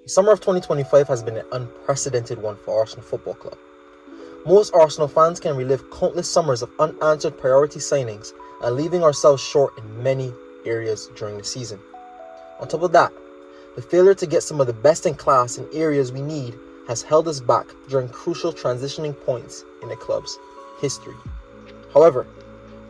The summer of 2025 has been an unprecedented one for Arsenal Football Club. Most Arsenal fans can relive countless summers of unanswered priority signings and leaving ourselves short in many areas during the season. On top of that, the failure to get some of the best in class in areas we need has held us back during crucial transitioning points in the club's history. However,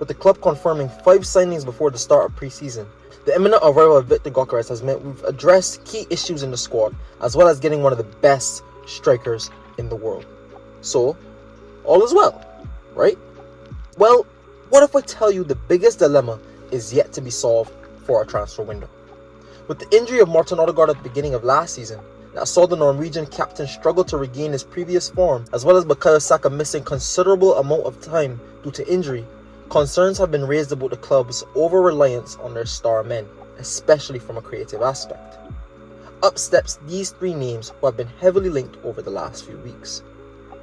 with the club confirming 5 signings before the start of pre-season, the imminent arrival of Victor Gyökeres has meant we've addressed key issues in the squad, as well as getting one of the best strikers in the world. So, all is well, right? Well, what if I tell you the biggest dilemma is yet to be solved for our transfer window? With the injury of Martin Odegaard at the beginning of last season, that saw the Norwegian captain struggle to regain his previous form, as well as Bukayo Saka missing considerable amount of time due to injury, concerns have been raised about the club's over-reliance on their star men, especially from a creative aspect. Up steps these 3 names who have been heavily linked over the last few weeks: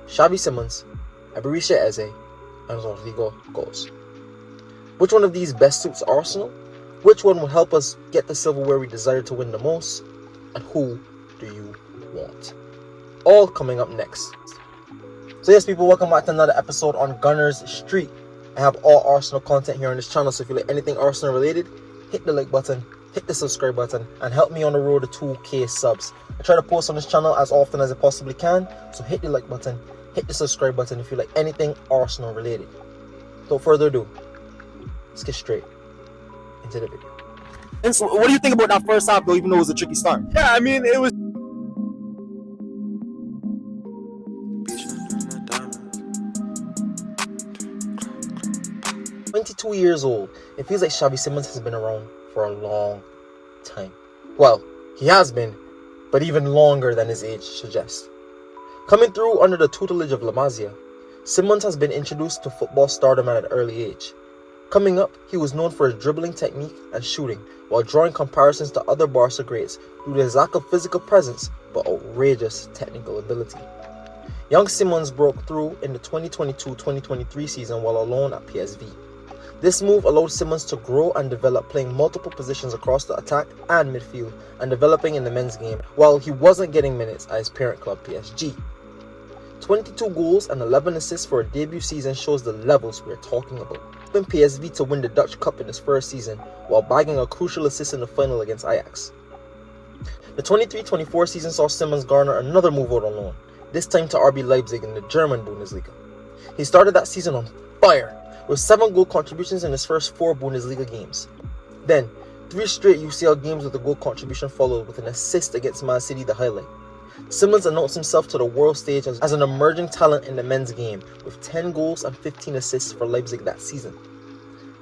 Xavi Simmons, EBERECHI Eze, and RODRYGO goes. Which one of these best suits Arsenal? Which one will help us get the silverware we desire to win the most? And who do you want? All coming up next. So yes, people, welcome back to another episode on Gunners Street. I have all Arsenal content here on this channel, so if you like anything Arsenal related, hit the like button, hit the subscribe button, and help me on the road to 2K subs. I try to post on this channel as often as I possibly can, so hit the like button, hit the subscribe button if you like anything Arsenal related. Without further ado, let's get straight into the video. And so, what do you think about that first half, though, even though it was a tricky start? Yeah, I mean, it was. 22 years old, it feels like Xavi Simmons has been around for a long time. Well, he has been, but even longer than his age suggests. Coming through under the tutelage of La Masia, Simmons has been introduced to football stardom at an early age. Coming up, he was known for his dribbling technique and shooting, while drawing comparisons to other Barca greats due to his lack of physical presence but outrageous technical ability. Young Simmons broke through in the 2022-2023 season while alone at PSV. This move allowed Simmons to grow and develop, playing multiple positions across the attack and midfield and developing in the men's game while he wasn't getting minutes at his parent club PSG. 22 goals and 11 assists for a debut season shows the levels we're talking about. Helping PSV to win the Dutch Cup in his first season while bagging a crucial assist in the final against Ajax. The 23-24 season saw Simmons garner another move out on loan, this time to RB Leipzig in the German Bundesliga. He started that season on fire, with 7 goal contributions in his first 4 Bundesliga games. Then, 3 straight UCL games with a goal contribution followed, with an assist against Man City the highlight. Simmons announced himself to the world stage as an emerging talent in the men's game, with 10 goals and 15 assists for Leipzig that season.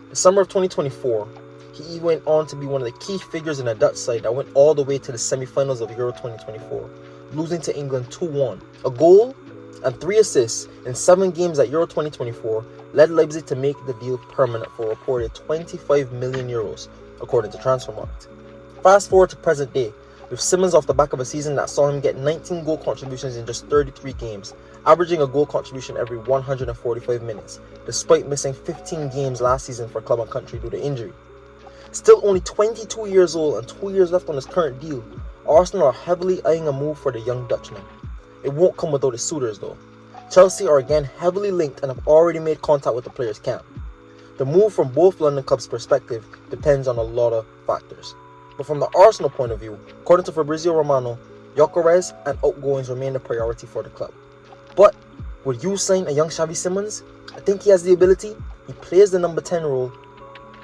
The summer of 2024, he went on to be one of the key figures in a Dutch side that went all the way to the semi-finals of Euro 2024, losing to England 2-1. A goal and 3 assists in 7 games at Euro 2024 led Leipzig to make the deal permanent for a reported €25 million, according to Transfermarkt. Fast forward to present day, with Simmons off the back of a season that saw him get 19 goal contributions in just 33 games, averaging a goal contribution every 145 minutes, despite missing 15 games last season for club and country due to injury. Still only 22 years old and 2 years left on his current deal, Arsenal are heavily eyeing a move for the young Dutchman. It won't come without his suitors though. Chelsea are again heavily linked and have already made contact with the player's camp. The move from both London clubs' perspective depends on a lot of factors. But from the Arsenal point of view, according to Fabrizio Romano, Gyökeres and outgoings remain a priority for the club. But would you sign a young Xavi Simmons? I think he has the ability. He plays the number 10 role.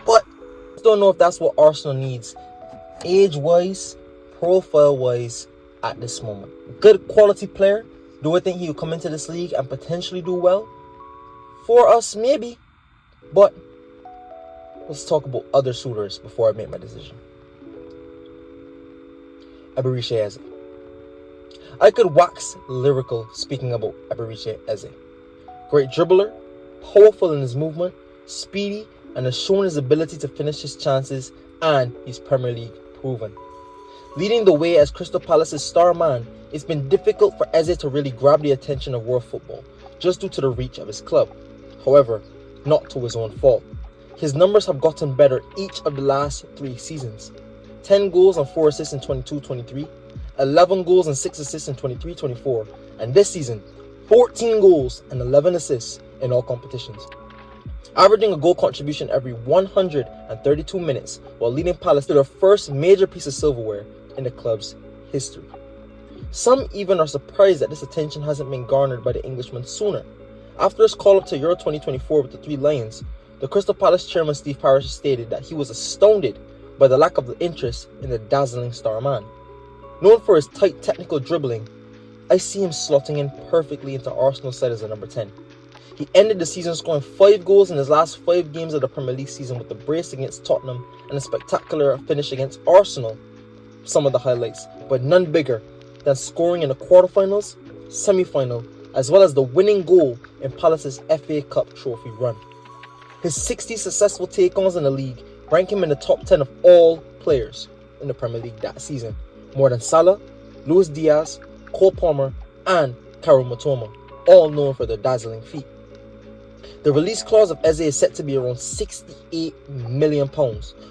But I don't know if that's what Arsenal needs, age-wise, profile-wise, at this moment. Good quality player. Do I think he will come into this league and potentially do well? For us, maybe. But let's talk about other suitors before I make my decision. EBERECHI Eze. I could wax lyrical speaking about EBERECHI Eze. Great dribbler, powerful in his movement, speedy, and has shown his ability to finish his chances, and he's Premier League proven. Leading the way as Crystal Palace's star man, it's been difficult for Eze to really grab the attention of world football, just due to the reach of his club. However, not to his own fault. His numbers have gotten better each of the last 3 seasons. 10 goals and 4 assists in 22-23, 11 goals and 6 assists in 23-24, and this season, 14 goals and 11 assists in all competitions, averaging a goal contribution every 132 minutes while leading Palace to their first major piece of silverware in the club's history. Some even are surprised that this attention hasn't been garnered by the Englishman sooner. After his call-up to Euro 2024 with the Three Lions, the Crystal Palace chairman Steve Parish stated that he was astounded by the lack of interest in the dazzling star man. Known for his tight technical dribbling, I see him slotting in perfectly into Arsenal's side as a number 10. He ended the season scoring 5 goals in his last 5 games of the Premier League season with a brace against Tottenham and a spectacular finish against Arsenal. Some of the highlights, but none bigger than scoring in the quarterfinals, semi-final, as well as the winning goal in Palace's FA Cup trophy run. His 60 successful take-ons in the league rank him in the top 10 of all players in the Premier League that season, more than Salah, Luis Diaz, Cole Palmer, and Kaoru Mitoma, all known for their dazzling feat. The release clause of Eze is set to be around £68 million,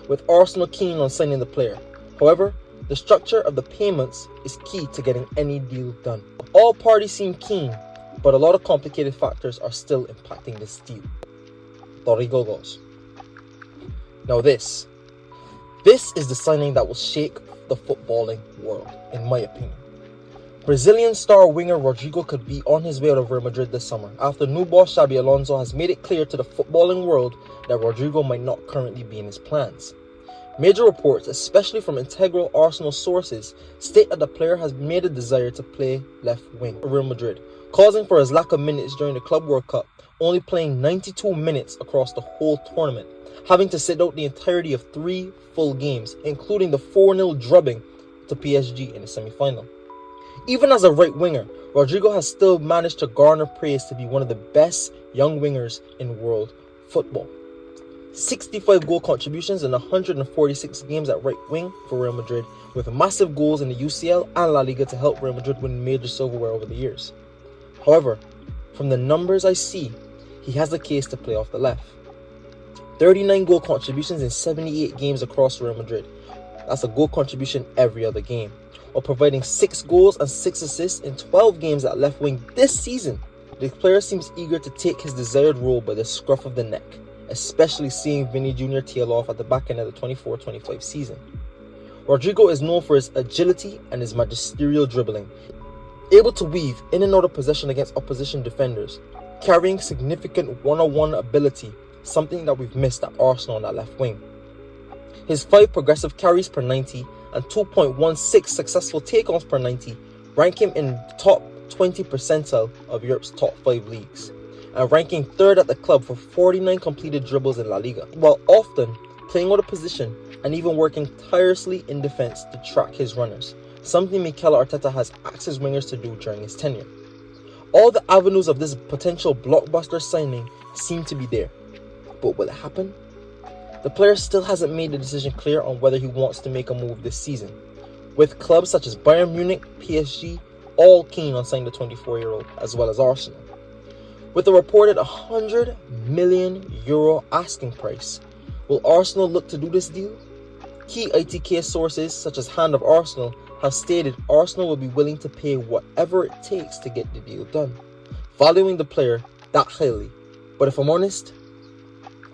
with Arsenal keen on signing the player. However, the structure of the payments is key to getting any deal done. All parties seem keen, but a lot of complicated factors are still impacting this deal. RODRYGO goes. Now this is the signing that will shake the footballing world, in my opinion. Brazilian star winger RODRYGO could be on his way out of Real Madrid this summer after new boss Xabi Alonso has made it clear to the footballing world that RODRYGO might not currently be in his plans. Major reports, especially from integral Arsenal sources, state that the player has made a desire to play left wing for Real Madrid, causing for his lack of minutes during the Club World Cup, only playing 92 minutes across the whole tournament, having to sit out the entirety of 3 full games, including the 4-0 drubbing to PSG in the semi-final. Even as a right winger, RODRYGO has still managed to garner praise to be one of the best young wingers in world football. 65 goal contributions in 146 games at right wing for Real Madrid, with massive goals in the UCL and La Liga to help Real Madrid win major silverware over the years. However, from the numbers I see, he has the case to play off the left. 39 goal contributions in 78 games across Real Madrid. That's a goal contribution every other game, while providing 6 goals and 6 assists in 12 games at left wing this season. The player seems eager to take his desired role by the scruff of the neck, especially seeing Vinny Jr. tail off at the back end of the 24-25 season. RODRYGO is known for his agility and his magisterial dribbling, able to weave in and out of possession against opposition defenders, carrying significant one-on-one ability, something that we've missed at Arsenal on that left wing. His 5 progressive carries per 90 and 2.16 successful take-ons per 90 rank him in the top 20 percentile of Europe's top 5 leagues, and ranking 3rd at the club for 49 completed dribbles in La Liga, while often playing out of position and even working tirelessly in defense to track his runners, something Mikel Arteta has asked his wingers to do during his tenure. All the avenues of this potential blockbuster signing seem to be there, but will it happen? The player still hasn't made the decision clear on whether he wants to make a move this season, with clubs such as Bayern Munich, PSG, all keen on signing the 24-year-old, as well as Arsenal. With a reported €100 million asking price, will Arsenal look to do this deal? Key ITK sources such as Hand of Arsenal have stated Arsenal will be willing to pay whatever it takes to get the deal done, valuing the player that highly. But if I'm honest,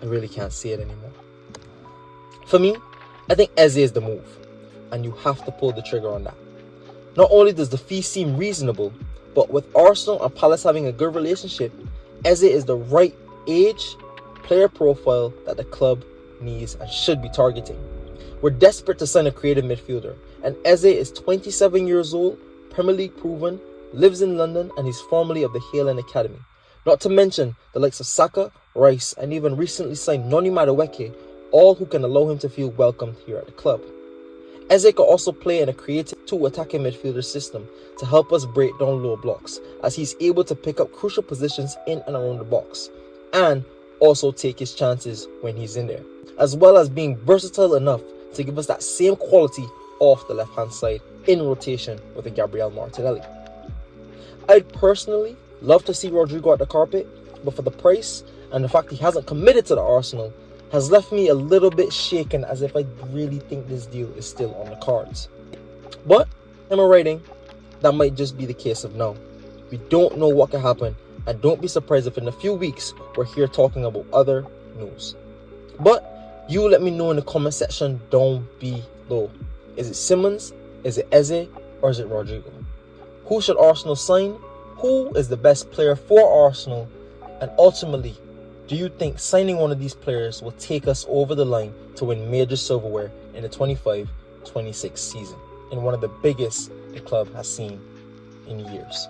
I really can't see it anymore. For me, I think Eze is the move, and you have to pull the trigger on that. Not only does the fee seem reasonable, but with Arsenal and Palace having a good relationship, Eze is the right age, player profile that the club needs and should be targeting. We're desperate to sign a creative midfielder, and Eze is 27 years old, Premier League proven, lives in London, and he's formerly of the Hale End Academy. Not to mention the likes of Saka, Rice, and even recently signed Noni Madueke, all who can allow him to feel welcomed here at the club. Eze can also play in a creative 2 attacking midfielder system to help us break down low blocks, as he's able to pick up crucial positions in and around the box, and also take his chances when he's in there, as well as being versatile enough to give us that same quality off the left hand side in rotation with a Gabriel Martinelli. I'd personally love to see RODRYGO at the carpet, but for the price and the fact he hasn't committed to the Arsenal has left me a little bit shaken, as if I really think this deal is still on the cards. But Am I writing? That might just be the case of now. We don't know what can happen, and don't be surprised if in a few weeks we're here talking about other news. But you let me know in the comment section down below. Is it Simmons? Is it Eze? Or is it Rodrygo? Who should Arsenal sign? Who is the best player for Arsenal? And ultimately, do you think signing one of these players will take us over the line to win major silverware in the 25-26 season, in one of the biggest the club has seen in years?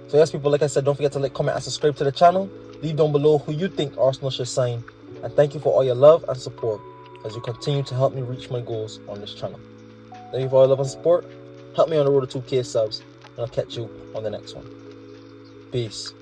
So yes, people, like I said, don't forget to like, comment, and subscribe to the channel. Leave down below who you think Arsenal should sign. And thank you for all your love and support as you continue to help me reach my goals on this channel. Thank you for all your love and support. Help me on the road to 2K subs, and I'll catch you on the next one. Peace.